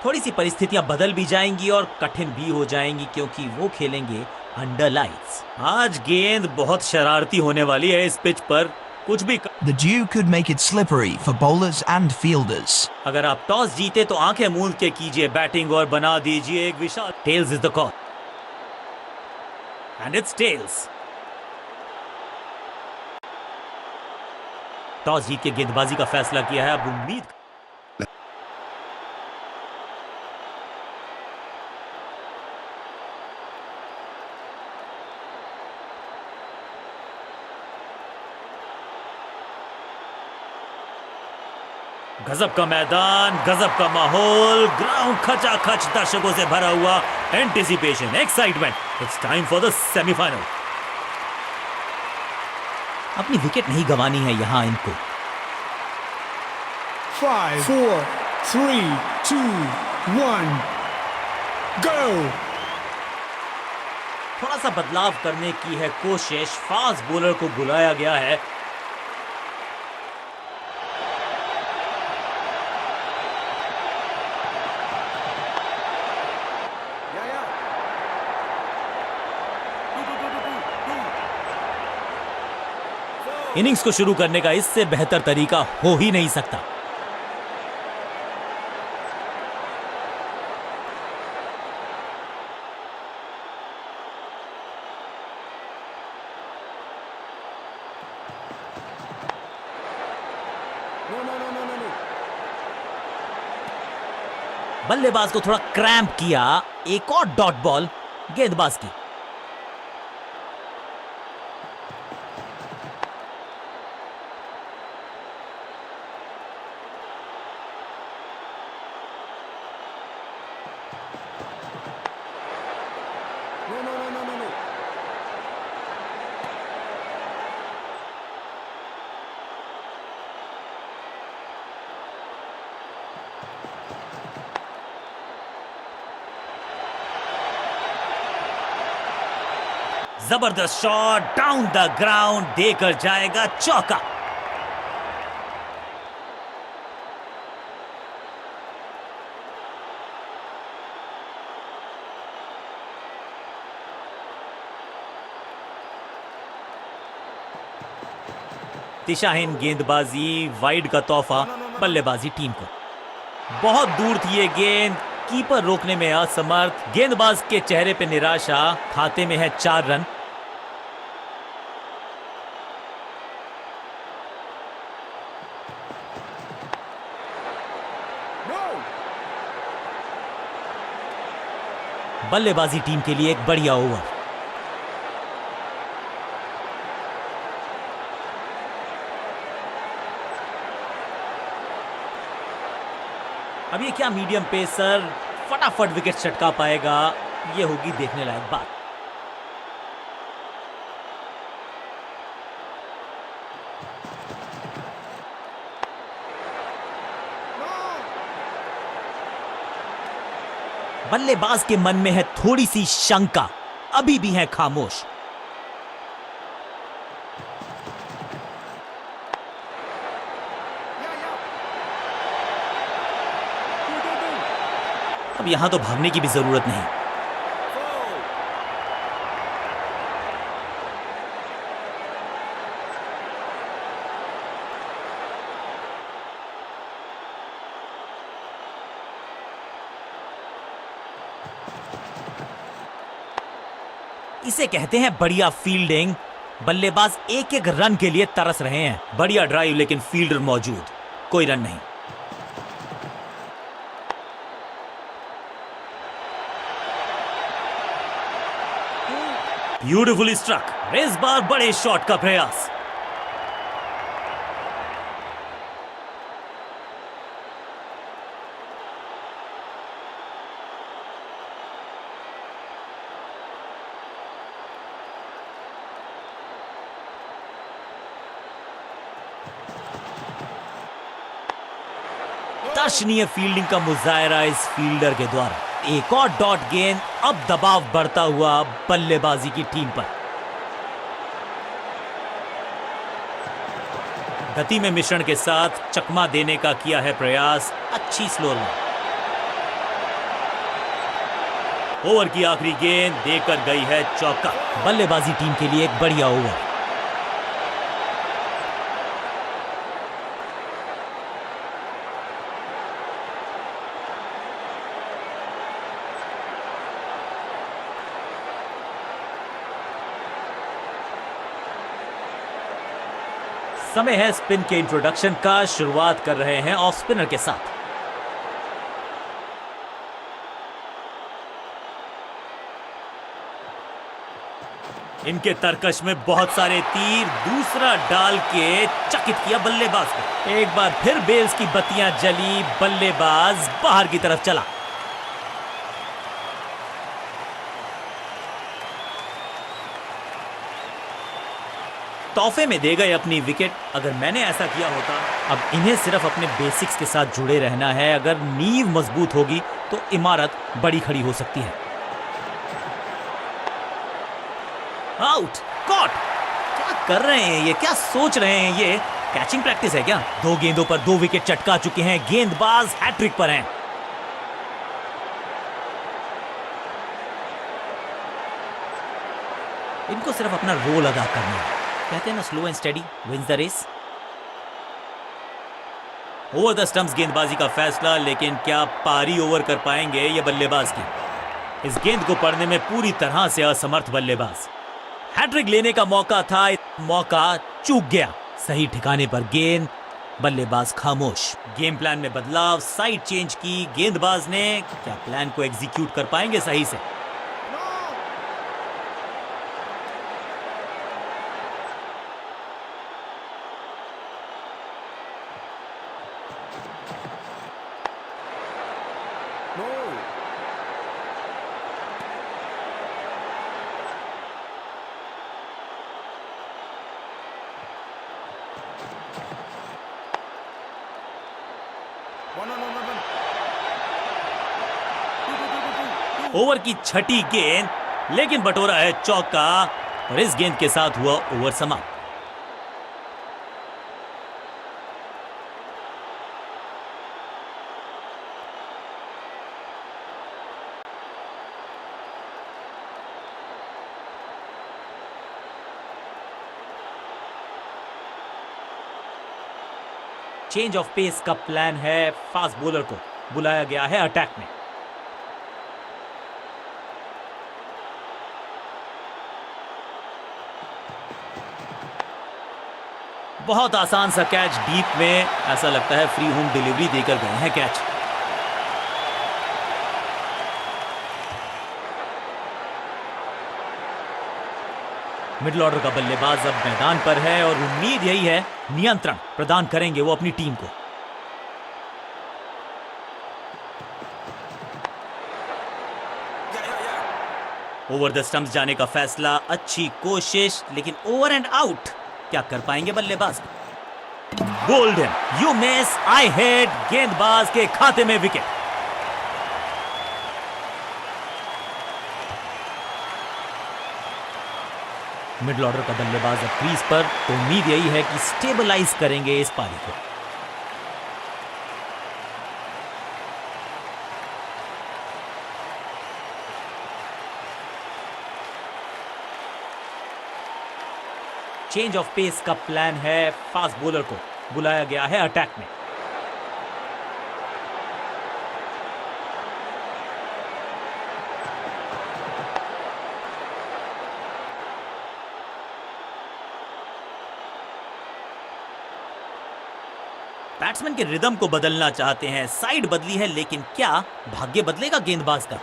थोड़ी सी परिस्थितियां बदल भी जाएंगी और कठिन भी हो जाएंगी क्योंकि वो खेलेंगे अंडर लाइट्स। आज गेंद बहुत शरारती होने वाली है इस पिच पर। कुछ भी The dew could make it slippery for bowlers and fielders. अगर आप टॉस जीते तो आंखें मूंद के कीजिए बैटिंग और बना दीजिए एक विशाल। Tails is the call and it's tails. Toss जीत के गेंदबाजी का फैसला किया है। अब उम्मीद गजब का मैदान, गजब का माहौल, ग्राउंड खचाखच दर्शकों से भरा हुआ, anticipation, excitement. It's time for the semifinal. अपनी विकेट नहीं गंवानी है यहां इनको। 5 4 3 2 1 go। थोड़ा सा बदलाव करने की है कोशिश। फास्ट बॉलर को बुलाया गया है। इनिंग्स को शुरू करने का इससे बेहतर तरीका हो ही नहीं सकता। बल्लेबाज को थोड़ा क्रैम्प किया। एक और डॉट बॉल गेंदबाज की। जबरदस्त शॉट डाउन द ग्राउंड देकर जाएगा चौका। दिशाहीन गेंदबाजी वाइड का तोहफा बल्लेबाजी टीम को। बहुत दूर थी ये गेंद, कीपर रोकने में असमर्थ। गेंदबाज के चेहरे पे निराशा। खाते में है 4 रन। बल्लेबाजी टीम के लिए एक बढ़िया ओवर। अब ये क्या मीडियम पेसर फटाफट विकेट चटका पाएगा? ये होगी देखने लायक बात। बल्लेबाज के मन में है थोड़ी सी शंका, अभी भी है खामोश। अब यहां तो भागने की भी जरूरत नहीं। इसे कहते हैं बढ़िया फील्डिंग। बल्लेबाज एक एक रन के लिए तरस रहे हैं। बढ़िया ड्राइव लेकिन फील्डर मौजूद, कोई रन नहीं। Beautifully struck. इस बार बड़े शॉट का प्रयास। दर्शनीय फील्डिंग का मुजाहरा इस फील्डर के द्वारा। एक और डॉट गेंद। अब दबाव बढ़ता हुआ बल्लेबाजी की टीम पर। गति में मिश्रण के साथ चकमा देने का किया है प्रयास। अच्छी स्लो रन। ओवर की आखिरी गेंद देकर गई है चौका। बल्लेबाजी टीम के लिए एक बढ़िया ओवर। समय है स्पिन के इंट्रोडक्शन का। शुरुआत कर रहे हैं ऑफ स्पिनर के साथ। इनके तरकश में बहुत सारे तीर, दूसरा डाल के चकित किया बल्लेबाज को। एक बार फिर बेल्स की बत्तियां जली, बल्लेबाज बाहर की तरफ चला। तोहफे में दे गए अपनी विकेट। अगर मैंने ऐसा किया होता। अब इन्हें सिर्फ अपने बेसिक्स के साथ जुड़े रहना है। अगर नींव मजबूत होगी तो इमारत बड़ी खड़ी हो सकती है। Out, caught. क्या कर रहे हैं ये, क्या सोच रहे हैं ये? कैचिंग प्रैक्टिस है क्या? 2 गेंदों पर 2 विकेट चटका चुके हैं। गेंदबाज हैट्रिक पर हैं। इनको सिर्फ अपना रोल अदा करना है। कहते हैं ना, slow and steady wins the race. Over the stumps गेंदबाजी का फैसला, लेकिन क्या पारी ओवर कर पाएंगे ये बल्लेबाज की? इस गेंद को पढ़ने में पूरी तरह से असमर्थ बल्लेबाज। हैट्रिक लेने का मौका था, मौका चूक गया। सही ठिकाने पर गेंद, बल्लेबाज खामोश। गेम प्लान में बदलाव, साइड चेंज की गेंदबाज ने। क्या प्लान को एग्जीक्यूट कर पाएंगे सही से? ओवर की छठी गेंद, लेकिन बटोरा है चौका और इस गेंद के साथ हुआ ओवर समाप्त। चेंज ऑफ पेस का प्लान है। फास्ट बॉलर को बुलाया गया है अटैक में। बहुत आसान सा कैच डीप में। ऐसा लगता है फ्री होम डिलीवरी देकर गए हैं कैच। मिडिल ऑर्डर का बल्लेबाज अब मैदान पर है और उम्मीद यही है नियंत्रण प्रदान करेंगे वो अपनी टीम को। ओवर द स्टंप्स जाने का फैसला, अच्छी कोशिश, लेकिन ओवर एंड आउट। क्या कर पाएंगे बल्लेबाज? Golden, you miss, I hit. गेंदबाज के खाते में विकेट। मिडिल ऑर्डर का बल्लेबाज अब क्रीज पर, तो उम्मीद यही है कि स्टेबलाइज करेंगे इस पारी को। चेंज ऑफ पेस का प्लान है। फास्ट बॉलर को बुलाया गया है अटैक में। बैट्समैन के रिदम को बदलना चाहते हैं। साइड बदली है, लेकिन क्या भाग्य बदलेगा गेंदबाज का?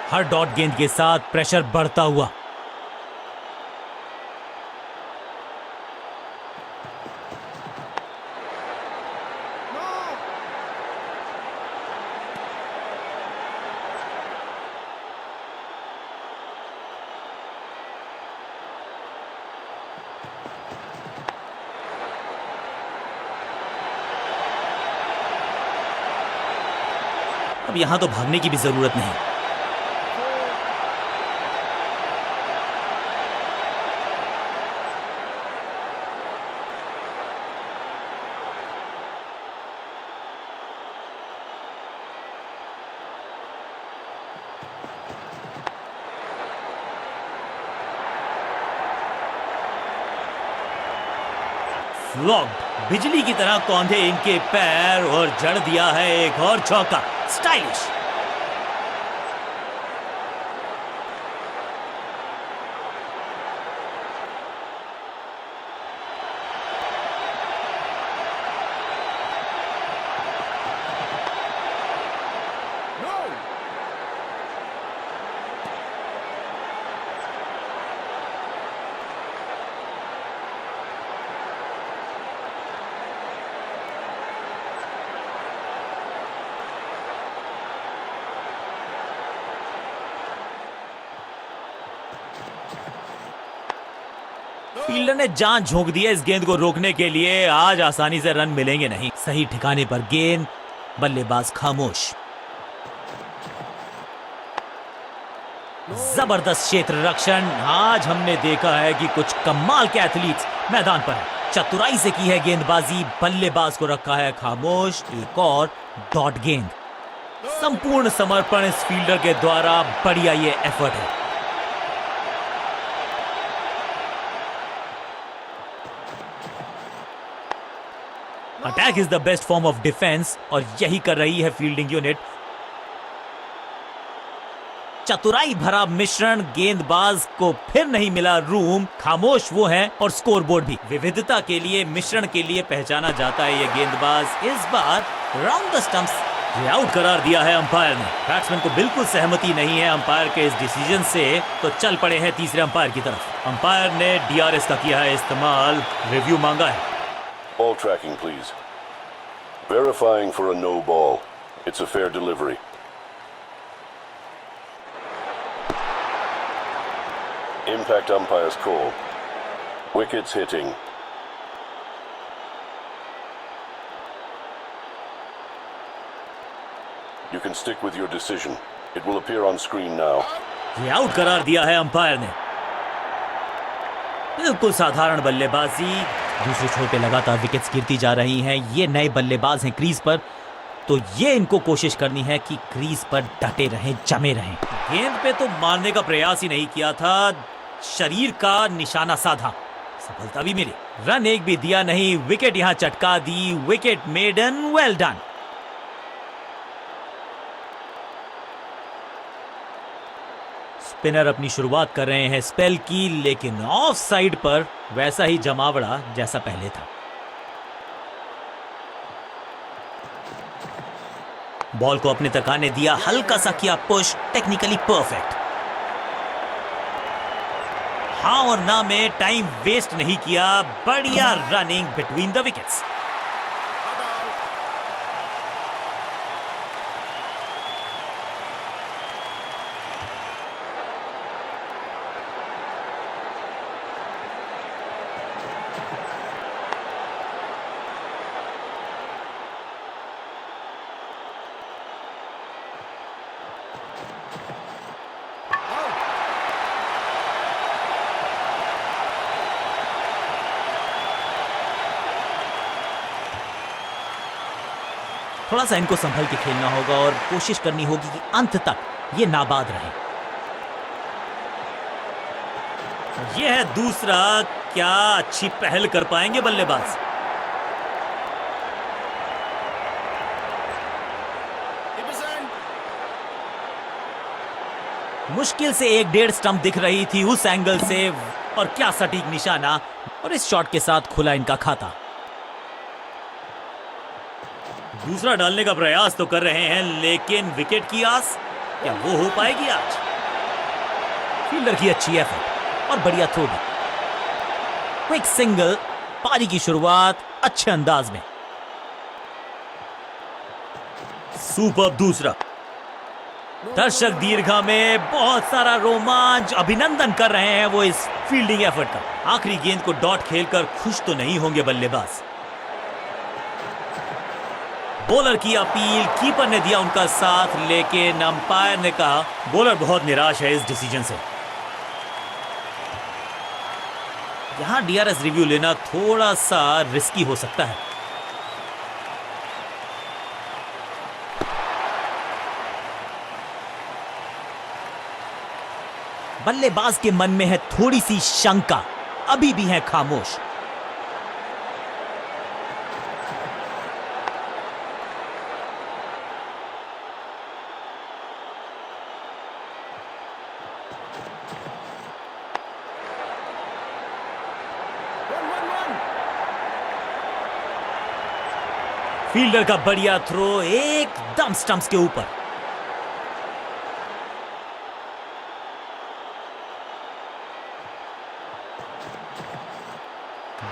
हर डॉट गेंद के साथ प्रेशर बढ़ता हुआ। अब यहां तो भागने की भी जरूरत नहीं। फ्लॉग्ड। बिजली की तरह कौंधे इनके पैर और जड़ दिया है एक और चौका। स्टाइलिश। फील्डर ने जान झोंक दी है इस गेंद को रोकने के लिए। आज आसानी से रन मिलेंगे नहीं। सही ठिकाने पर गेंद, बल्लेबाज खामोश। जबरदस्त क्षेत्र रक्षण। आज हमने देखा है कि कुछ कमाल के एथलीट्स मैदान पर हैं। चतुराई से की है गेंदबाजी, बल्लेबाज को रखा है खामोश। एक और डॉट गेंद। संपूर्ण समर्पण इस फील्डर के द्वारा। बढ़िया ये एफर्ट है। Attack is the best form of defence और यही कर रही है फील्डिंग यूनिट। चतुराई भरा मिश्रण। गेंदबाज को फिर नहीं मिला रूम। खामोश वो है और स्कोरबोर्ड भी। विविधता के लिए, मिश्रण के लिए पहचाना जाता है ये गेंदबाज। इस बार राउंड द स्टंप्स। ये आउट करार दिया है अंपायर ने। बैट्समैन को बिल्कुल सहमति नहीं है अंपायर के इस डिसीजन से, तो चल पड़े हैं तीसरे अंपायर की तरफ। अंपायर ने डीआरएस का किया है इस्तेमाल। रिव्यू मांगा है। Ball tracking, please. Verifying for a no ball. It's a fair delivery. Impact umpire's call. Wickets hitting. You can stick with your decision. It will appear on screen now. ये out करार दिया है umpire ने। बिल्कुल साधारण बल्लेबाजी। दूसरे छोर पे लगातार विकेट्स गिरती जा रही हैं। ये नए बल्लेबाज हैं क्रीज पर, तो ये इनको कोशिश करनी है कि क्रीज पर डटे रहें, जमे रहें। गेंद पे तो मारने का प्रयास ही नहीं किया था, शरीर का निशाना साधा। सफलता भी मिली। रन एक भी दिया नहीं। विकेट यहां चटका दी। Wicket maiden, well done. Spinner अपनी शुरुआत कर रहे हैं स्पेल की, लेकिन ऑफ साइड पर वैसा ही जमावड़ा जैसा पहले था। बॉल को अपने तक आने दिया, हल्का सा किया पुश, टेक्निकली परफेक्ट। हाँ और ना में टाइम वेस्ट नहीं किया। बढ़िया रनिंग बिटवीन द विकेट्स। थोड़ा सा इनको संभल के खेलना होगा और कोशिश करनी होगी कि अंत तक ये नाबाद रहे। ये है दूसरा। क्या अच्छी पहल कर पाएंगे बल्लेबाज। मुश्किल से 1.5 स्टंप दिख रही थी उस एंगल से, और क्या सटीक निशाना। और इस शॉट के साथ खुला इनका खाता। दूसरा डालने का प्रयास तो कर रहे हैं, लेकिन विकेट की आस क्या वो हो पाएगी आज। फील्डर की अच्छी एफर्ट और बढ़िया थ्रो भी। Quick single. पारी की शुरुआत अच्छे अंदाज में। सुपर दूसरा। दर्शक दीर्घा में बहुत सारा रोमांच। अभिनंदन कर रहे हैं वो इस फील्डिंग एफर्ट का। आखिरी गेंद को डॉट खेलकर खुश तो नहीं होंगे बल्लेबाज। बॉलर की अपील, कीपर ने दिया उनका साथ, लेकिन अंपायर ने कहा बॉलर बहुत निराश है इस डिसीजन से। यहां डीआरएस रिव्यू लेना थोड़ा सा रिस्की हो सकता है। बल्लेबाज के मन में है थोड़ी सी शंका, अभी भी है खामोश। फील्डर का बढ़िया थ्रो एकदम स्टंप्स के ऊपर।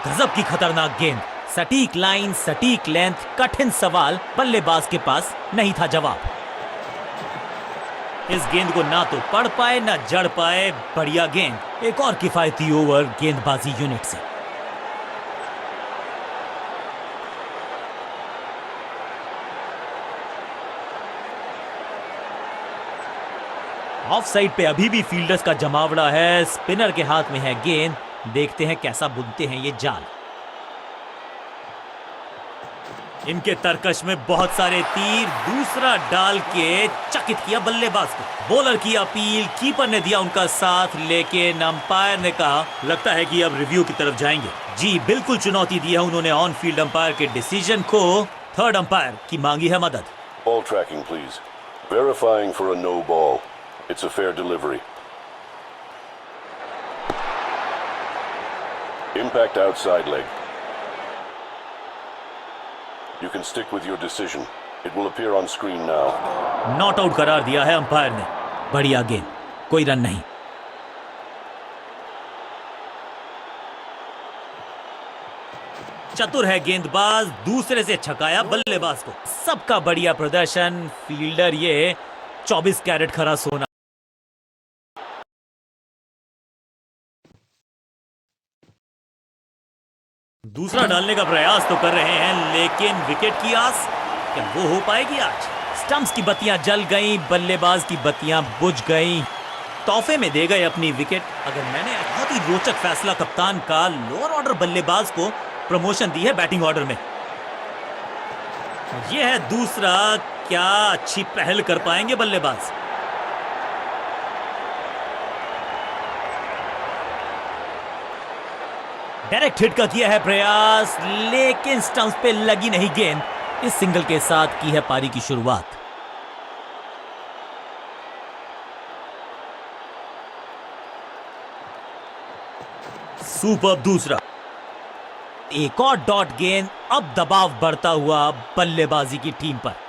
गजब की खतरनाक गेंद, सटीक लाइन, सटीक लेंथ, कठिन सवाल, बल्लेबाज के पास नहीं था जवाब। इस गेंद को ना तो पढ़ पाए ना जड़ पाए, बढ़िया गेंद। एक और किफायती ओवर गेंदबाजी यूनिट से। ऑफ साइड पे अभी भी फील्डर्स का जमावड़ा है, स्पिनर के हाथ में है गेंद। देखते हैं कैसा बुनते हैं ये जाल। इनके तरकश में बहुत सारे तीर, दूसरा डाल के चकित किया बल्लेबाज को। बॉलर की अपील, कीपर ने दिया उनका साथ, लेकिन अंपायर ने कहा लगता है कि अब रिव्यू की तरफ जाएंगे। जी बिल्कुल चुनौती दी है उन्होंने ऑन फील्ड अंपायर के डिसीजन को। थर्ड अंपायर की मांगी है मदद। Ball tracking, please. Verifying for a no ball. It's a fair delivery. Impact outside leg. You can stick with your decision. It will appear on screen now. Not out करार दिया है umpire ने। बढ़िया गेंद, कोई रन नहीं। चतुर है गेंदबाज, दूसरे से छकाया बल्लेबाज को। सबका बढ़िया प्रदर्शन। फील्डर ये 24 कैरेट खरा सोना। दूसरा डालने का प्रयास तो कर रहे हैं, लेकिन विकेट की आस क्या वो हो पाएगी आज? स्टंप्स की बत्तियां जल गईं, बल्लेबाज की बत्तियां बुझ गईं। तोहफे में दे गए अपनी विकेट। अगर मैंने बहुत ही रोचक फैसला कप्तान का, लोअर ऑर्डर बल्लेबाज को प्रमोशन दी है बैटिंग ऑर्डर में। यह है दूसरा। क्या अच्छी पहल कर पाएंगे बल्लेबाज? डायरेक्ट हिट का किया है प्रयास, लेकिन स्टंप्स पे लगी नहीं गेंद। इस सिंगल के साथ की है पारी की शुरुआत। सुपर दूसरा। एक और डॉट गेंद। अब दबाव बढ़ता हुआ बल्लेबाजी की टीम पर।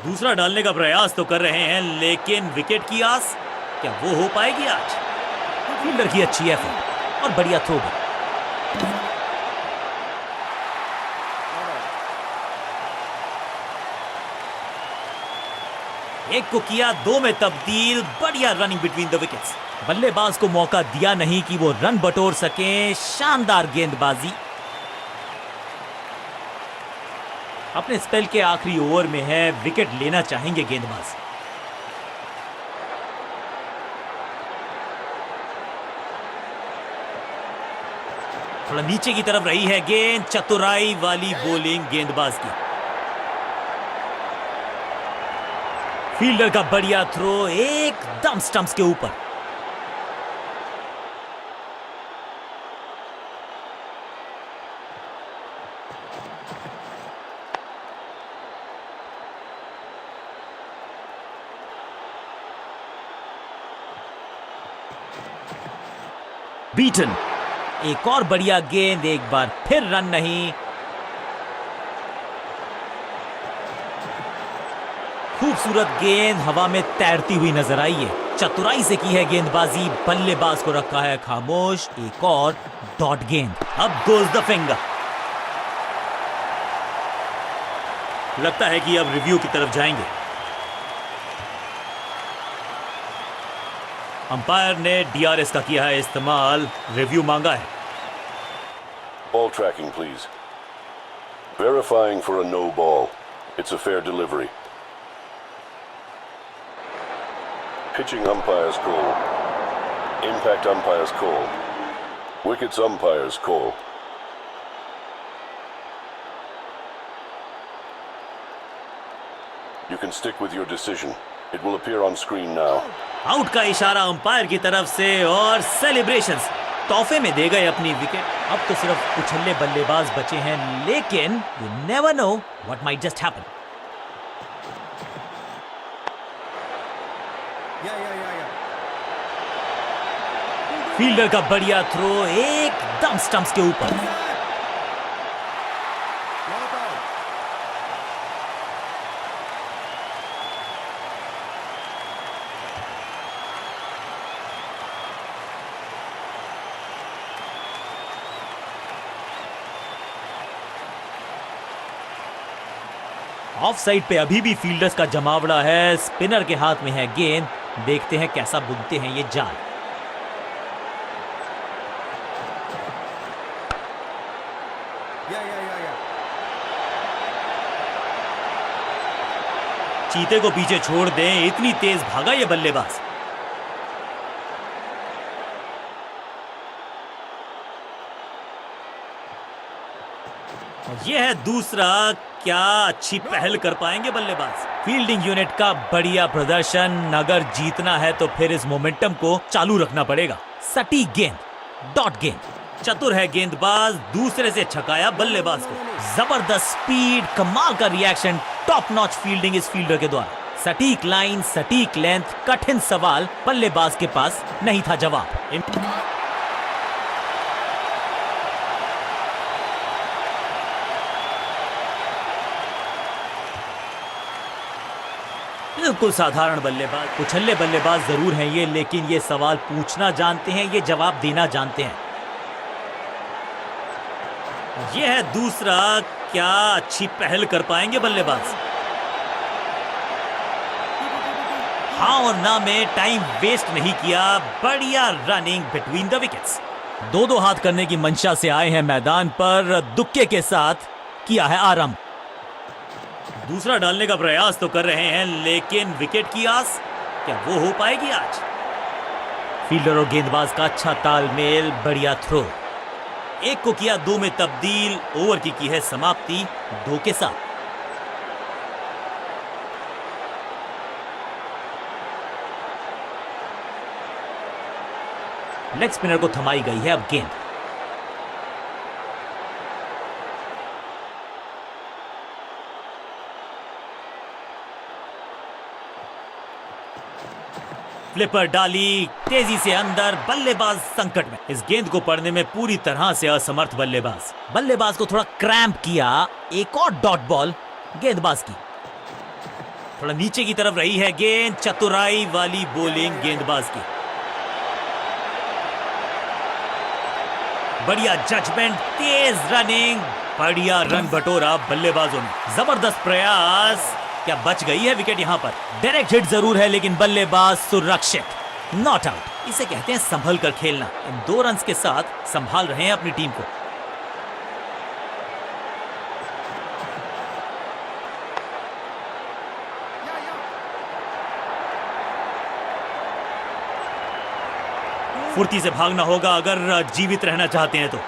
दूसरा डालने का प्रयास तो कर रहे हैं, लेकिन विकेट की आस क्या वो हो पाएगी आज? फील्डर की अच्छी एफर्ट और बढ़िया थ्रो भी। एक को किया 2 में तब्दील। बढ़िया रनिंग बिटवीन द विकेट्स। बल्लेबाज को मौका दिया नहीं कि वो रन बटोर सके। शानदार गेंदबाजी। अपने स्पेल के आखिरी ओवर में है, विकेट लेना चाहेंगे गेंदबाज। थोड़ा नीचे की तरफ रही है गेंद। चतुराई वाली बॉलिंग गेंदबाज की। फील्डर का बढ़िया थ्रो एकदम स्टंप्स के ऊपर। बीटन। एक और बढ़िया गेंद, एक बार फिर रन नहीं। खूबसूरत गेंद हवा में तैरती हुई नजर आई है। चतुराई से की है गेंदबाजी, बल्लेबाज को रखा है खामोश। एक और डॉट गेंद। अब गोज द फिंगर। लगता है कि अब रिव्यू की तरफ जाएंगे। अंपायर ने डीआरएस का किया है इस्तेमाल, रिव्यू मांगा है। Ball tracking, please. Verifying for a no ball. It's a fair delivery. Pitching umpire's call. Impact umpire's call. Wickets umpire's call. You can stick with your decision. It will appear on screen now. Out का इशारा umpire की तरफ से और celebrations. तोहफे में दे गए अपनी विकेट। अब तो सिर्फ उछल्ले बल्लेबाज बचे हैं, लेकिन you never know what might just happen. Fielder का बढ़िया थ्रो एकदम स्टंप्स के ऊपर। ऑफ साइड पे अभी भी फील्डर्स का जमावड़ा है, स्पिनर के हाथ में है गेंद, देखते हैं कैसा बुनते हैं ये जाल। चीते को पीछे छोड़ दें, इतनी तेज भागा ये बल्लेबाज। यह है दूसरा, क्या अच्छी पहल कर पाएंगे बल्लेबाज। फील्डिंग यूनिट का बढ़िया प्रदर्शन, अगर जीतना है तो फिर इस मोमेंटम को चालू रखना पड़ेगा। सटीक गेंद, डॉट गेंद, चतुर है गेंदबाज, दूसरे से छकाया बल्लेबाज को। जबरदस्त स्पीड, कमाल का रिएक्शन, टॉप नॉच फील्डिंग इस फील्डर के द्वारा। सटीक लाइन, सटीक लेंथ, कठिन सवाल, बल्लेबाज के पास नहीं था जवाब। बिल्कुल साधारण बल्लेबाज, उछल्ले बल्लेबाज जरूर हैं ये, लेकिन ये सवाल पूछना जानते हैं, ये जवाब देना जानते हैं। यह है दूसरा, क्या अच्छी पहल कर पाएंगे बल्लेबाज। हाँ और ना में टाइम वेस्ट नहीं किया, बढ़िया रनिंग बिटवीन द विकेट्स। दो हाथ करने की मंशा से आए हैं मैदान पर, दुक्के के साथ किया है आरंभ। दूसरा डालने का प्रयास तो कर रहे हैं, लेकिन विकेट की आस क्या वो हो पाएगी आज। फील्डर और गेंदबाज का अच्छा तालमेल, बढ़िया थ्रो। एक को किया 2 में तब्दील, ओवर की है समाप्ति 2 के साथ। लेग स्पिनर को थमाई गई है अब गेंद। फ्लिपर डाली, तेजी से अंदर, बल्लेबाज संकट में। इस गेंद को पढ़ने में पूरी तरह से असमर्थ बल्लेबाज। बल्लेबाज को थोड़ा क्रैम्प किया, एक और डॉट बॉल गेंदबाज की। थोड़ा नीचे की तरफ रही है गेंद, चतुराई वाली बॉलिंग गेंदबाज की। बढ़िया जजमेंट, तेज रनिंग, बढ़िया रन बटोरा बल्लेबाजों ने। जबरदस्त प्रयास, क्या बच गई है विकेट यहां पर। डायरेक्ट हिट जरूर है, लेकिन बल्लेबाज सुरक्षित, नॉट आउट। इसे कहते हैं संभल कर खेलना। इन 2 रन्स के साथ संभाल रहे हैं अपनी टीम को। फुर्ती से भागना होगा अगर जीवित रहना चाहते हैं तो।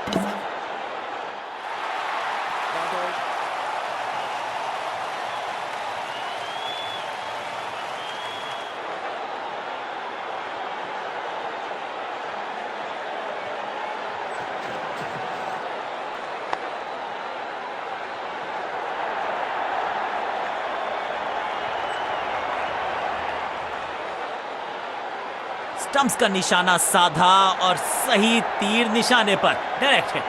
स्टंप्स का निशाना साधा और सही तीर निशाने पर, डायरेक्ट हिट।